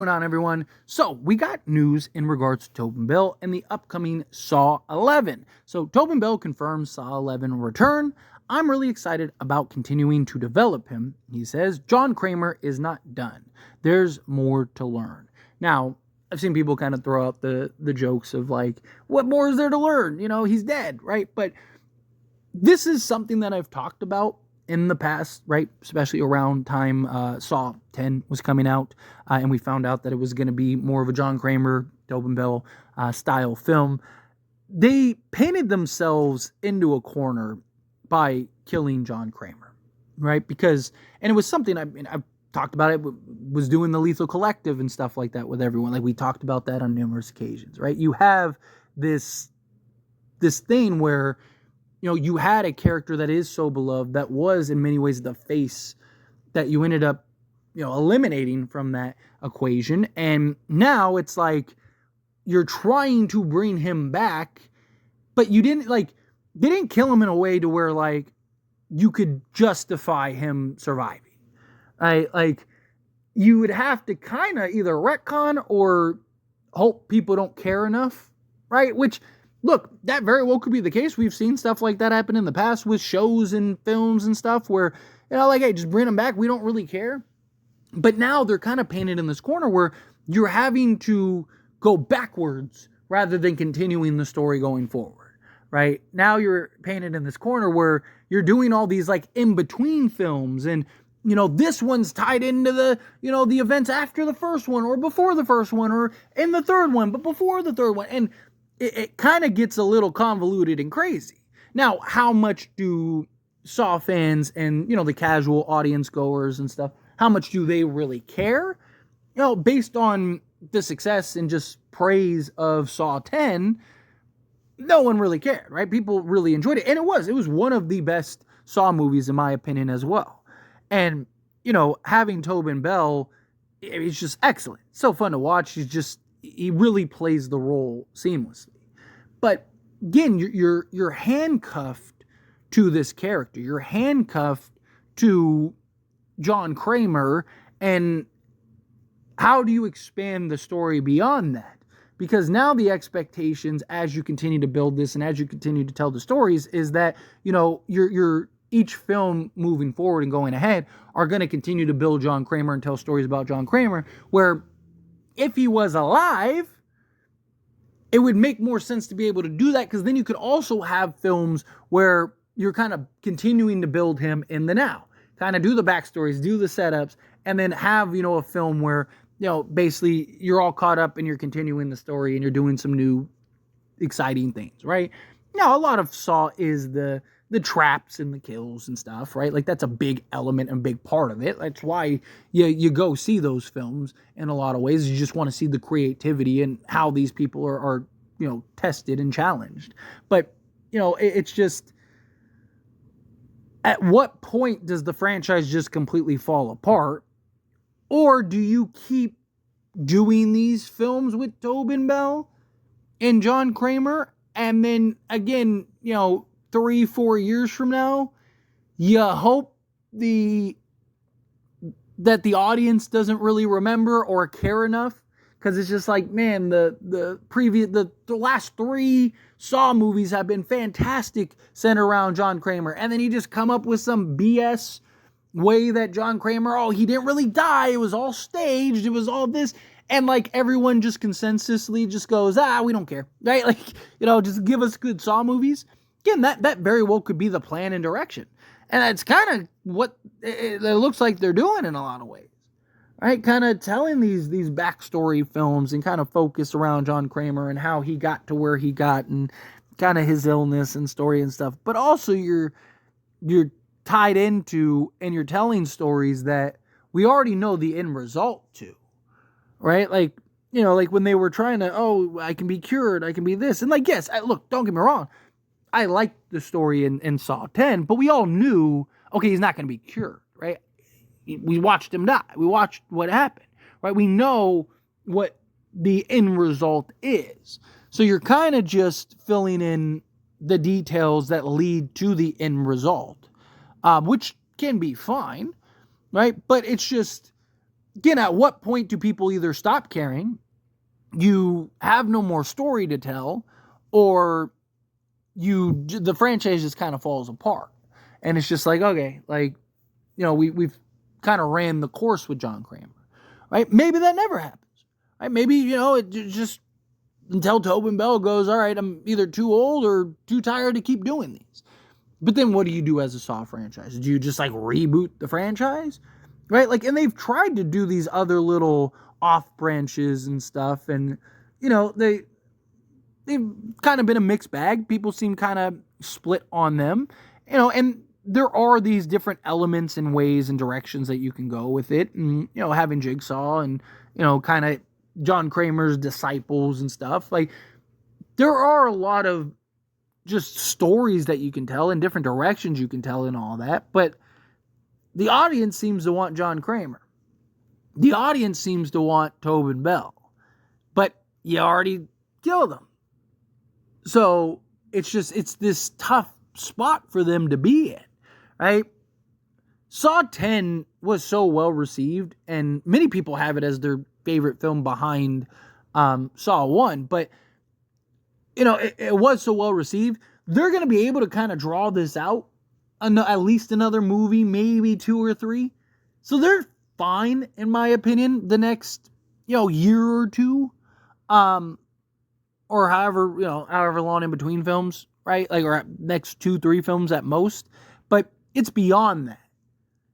Going on, everyone? So we got news in regards to Tobin Bell and the upcoming Saw 11. So Tobin Bell confirms Saw 11 will return. I'm really excited about continuing to develop him. He says John Kramer is not done. There's more to learn. Now, I've seen people kind of throw out the jokes of like, what more is there to learn? You know, he's dead, right? But this is something that I've talked about in the past, right? Especially around time Saw 10 was coming out, and we found out that it was going to be more of a John Kramer, Tobin Bell style film. They painted themselves into a corner by killing John Kramer, right? Because, and it was something I've talked about it, was doing the Lethal Collective and stuff like that with everyone. Like we talked about that on numerous occasions, right? You have this thing where, you know, you had a character that is so beloved, that was in many ways the face, that you ended up, you know, eliminating from that equation. And now it's like you're trying to bring him back, but you didn't, like, they didn't kill him in a way to where, like, you could justify him surviving. Right? Like, you would have to kind of either retcon or hope people don't care enough, right? Which, look, that very well could be the case. We've seen stuff like that happen in the past with shows and films and stuff where, you know, like, hey, just bring them back. We don't really care. But now they're kind of painted in this corner where you're having to go backwards rather than continuing the story going forward, right? Now you're painted in this corner where you're doing all these like in-between films, and, you know, this one's tied into the, you know, the events after the first one or before the first one or in the third one, but before the third one. And it kind of gets a little convoluted and crazy. Now, how much do Saw fans and, you know, the casual audience goers and stuff, how much do they really care? You know, based on the success and just praise of Saw 10, no one really cared, right? People really enjoyed it. And it was one of the best Saw movies, in my opinion, as well. And, you know, having Tobin Bell, it's just excellent. So fun to watch. He really plays the role seamlessly. But again, you're handcuffed to this character. You're handcuffed to John Kramer, and how do you expand the story beyond that? Because now the expectations, as you continue to build this and as you continue to tell the stories, is that, you know, you're each film moving forward and going ahead are going to continue to build John Kramer and tell stories about John Kramer, where if he was alive, it would make more sense to be able to do that, because then you could also have films where you're kind of continuing to build him in the now. Kind of do the backstories, do the setups, and then have, you know, a film where, you know, basically you're all caught up and you're continuing the story and you're doing some new exciting things, right? Now, a lot of Saw is the traps and the kills and stuff, right? Like, that's a big element and big part of it. That's why you go see those films in a lot of ways. You just want to see the creativity and how these people are you know, tested and challenged. But, you know, it's just, at what point does the franchise just completely fall apart? Or do you keep doing these films with Tobin Bell and John Kramer, and then again, you know, 3-4 years from now, you hope that the audience doesn't really remember or care enough? Because it's just like, man, the last 3 Saw movies have been fantastic centered around John Kramer, and then you just come up with some BS way that John Kramer, oh, he didn't really die, it was all staged, it was all this, and like everyone just consensusly just goes, we don't care, right? Like, you know, just give us good Saw movies. Again, that very well could be the plan and direction, and that's kind of what it looks like they're doing in a lot of ways. Right, kind of telling these backstory films and kind of focus around John Kramer and how he got to where he got and kind of his illness and story and stuff. But also you're tied into, and you're telling stories that we already know the end result to, right? Like, you know, like when they were trying to, oh, I can be cured, I can be this. And like, yes, look, don't get me wrong. I liked the story in Saw 10, but we all knew, okay, he's not going to be cured, right? We watched him die. We watched what happened, right? We know what the end result is. So you're kind of just filling in the details that lead to the end result, which can be fine, right? But it's just, again, at what point do people either stop caring, you have no more story to tell, or the franchise just kind of falls apart? And it's just like, okay, like, we've kind of ran the course with John Kramer, right? Maybe that never happens, right? Maybe, it just until Tobin Bell goes, all right, I'm either too old or too tired to keep doing these. But then what do you do as a Saw franchise? Do you just like reboot the franchise, right? Like, and they've tried to do these other little off branches and stuff, and they've kind of been a mixed bag. People seem kind of split on them, and there are these different elements and ways and directions that you can go with it, and having Jigsaw and kind of John Kramer's disciples and stuff. Like, there are a lot of just stories that you can tell and different directions you can tell and all that, but the audience seems to want John Kramer. The audience seems to want Tobin Bell, but you already killed him. So it's this tough spot for them to be in, right? Saw 10 was so well received, and many people have it as their favorite film behind Saw 1, but it was so well received. They're going to be able to kind of draw this out at least another movie, maybe 2 or 3. So they're fine, in my opinion, the next year or two, or however long in between films, right? Like, or next 2-3 films at most. But it's beyond that,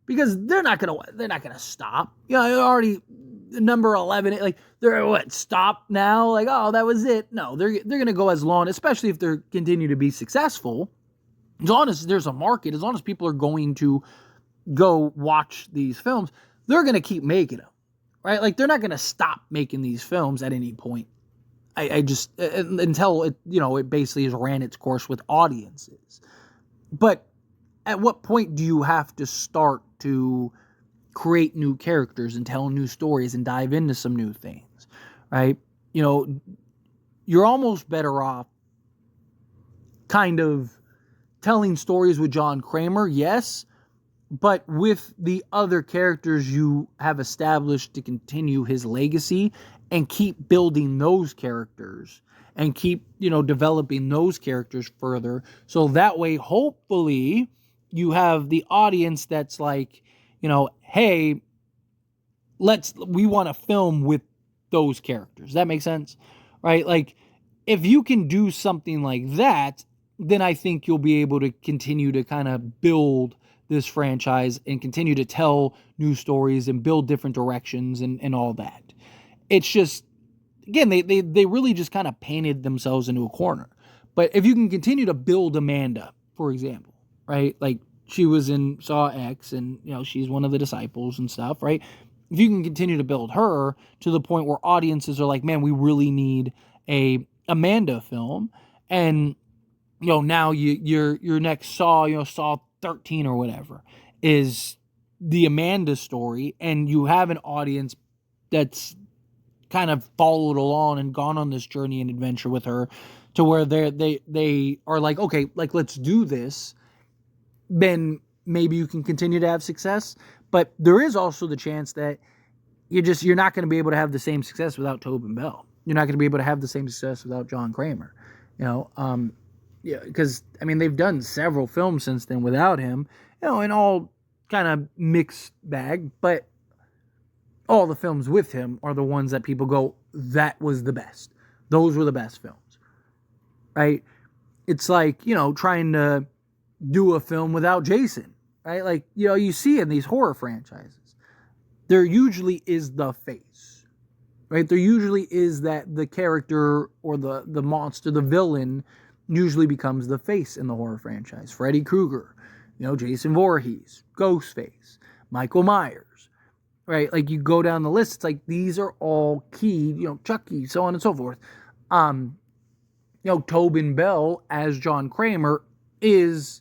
because they're not gonna stop. Already number 11. Like, they're stop now? Like, oh, that was it? No, they're gonna go as long, especially if they continue to be successful. As long as there's a market, as long as people are going to go watch these films, they're gonna keep making them, right? Like, they're not gonna stop making these films at any point. I just until it basically has ran its course with audiences. But at what point do you have to start to create new characters and tell new stories and dive into some new things, right? You're almost better off kind of telling stories with John Kramer, yes, but with the other characters you have established to continue his legacy, and keep building those characters and keep, developing those characters further. So that way, hopefully, you have the audience that's like, hey, we want to film with those characters. That makes sense, right? Like, if you can do something like that, then I think you'll be able to continue to kind of build this franchise and continue to tell new stories and build different directions and all that. It's just, again, they really just kind of painted themselves into a corner. But if you can continue to build Amanda, for example, right? Like, she was in Saw X, and she's one of the disciples and stuff, right? If you can continue to build her to the point where audiences are like, man, we really need a Amanda film, and now your next Saw, Saw 13 or whatever, is the Amanda story, and you have an audience that's kind of followed along and gone on this journey and adventure with her, to where they are like, okay, like, let's do this, then maybe you can continue to have success. But there is also the chance that you're not going to be able to have the same success without Tobin Bell. You're not going to be able to have the same success without John Kramer. Because they've done several films since then without him, and all kind of mixed bag, but all the films with him are the ones that people go, that was the best. Those were the best films, right? It's like, trying to do a film without Jason, right? Like, you see in these horror franchises, there usually is the face, right? There usually is that the character or the monster, the villain, usually becomes the face in the horror franchise. Freddy Krueger, Jason Voorhees, Ghostface, Michael Myers, right? Like, you go down the list, it's like, these are all key, Chucky, so on and so forth. Tobin Bell as John Kramer is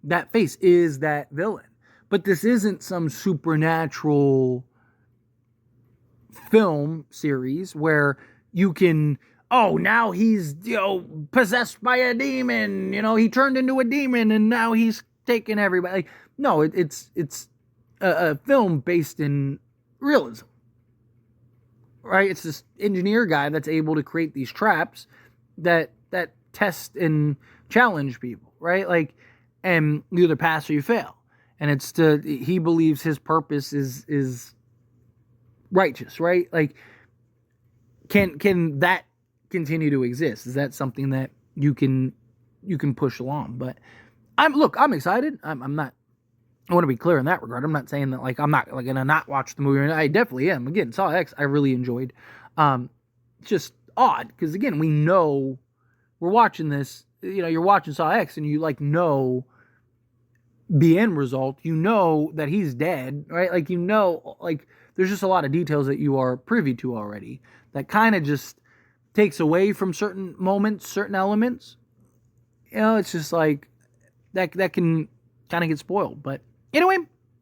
that face, is that villain. But this isn't some supernatural film series where you can, now he's, possessed by a demon, he turned into a demon and now he's taking everybody. Like, no, it's a film based in realism, right? It's this engineer guy that's able to create these traps that test and challenge people, right? Like, and you either pass or you fail. And he believes his purpose is righteous, right? Like, can that continue to exist? Is that something that you can push along? But I'm excited. I'm not. I want to be clear in that regard. I'm not saying that like I'm not like gonna not watch the movie. I definitely am. Again, Saw X I really enjoyed. It's just odd because again we know we're watching this. You know, you're watching Saw X and you like know the end result. You know that he's dead, right? Like you know, like there's just a lot of details that you are privy to already that kind of just takes away from certain moments, certain elements. You know, it's just like that can kind of get spoiled. But anyway,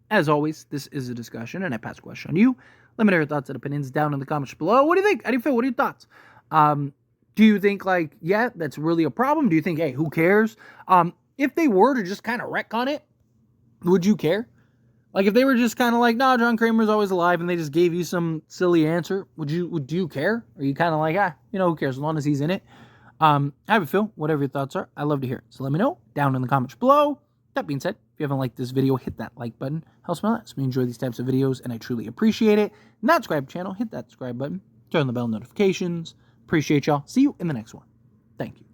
as always, this is a discussion, and I pass the question on you. Let me know your thoughts and opinions down in the comments below. What do you think? How do you feel? What are your thoughts? Do you think, like, yeah, that's really a problem? Do you think, hey, who cares? If they were to just kind of retcon it, would you care? Like, if they were just kind of like, no, John Kramer's always alive, and they just gave you some silly answer, would you care? Or are you kind of like, who cares, as long as he's in it? How do you feel? Whatever your thoughts are, I love to hear it. So let me know down in the comments below. That being said, if you haven't liked this video, hit that like button. Helps me a lot. So we enjoy these types of videos, and I truly appreciate it. Not subscribe to the channel, hit that subscribe button. Turn on the bell notifications. Appreciate y'all. See you in the next one. Thank you.